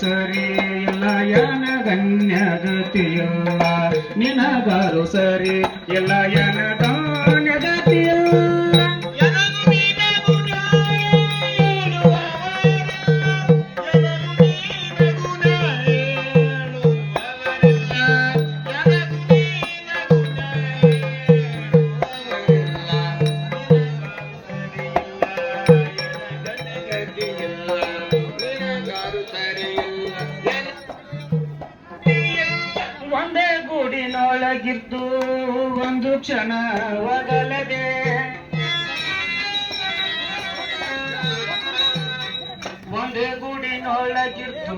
ಸರಿ ಇಲ್ಲ ಎನಗನ್ಯಗತಿಯಿಲ್ಲ ನಿನಗಾರು ಸರಿ ಇಲ್ಲ ಎನಗನ್ಯಗತಿಯಿಲ್ಲ ಒಂದೇ ಗೂಡಿನೊಳಗಿದ್ದು ಒಂದು ಕ್ಷಣ ಒಗಲದೆ ಒಂದೇ ಗೂಡಿನೊಳಗಿದ್ದು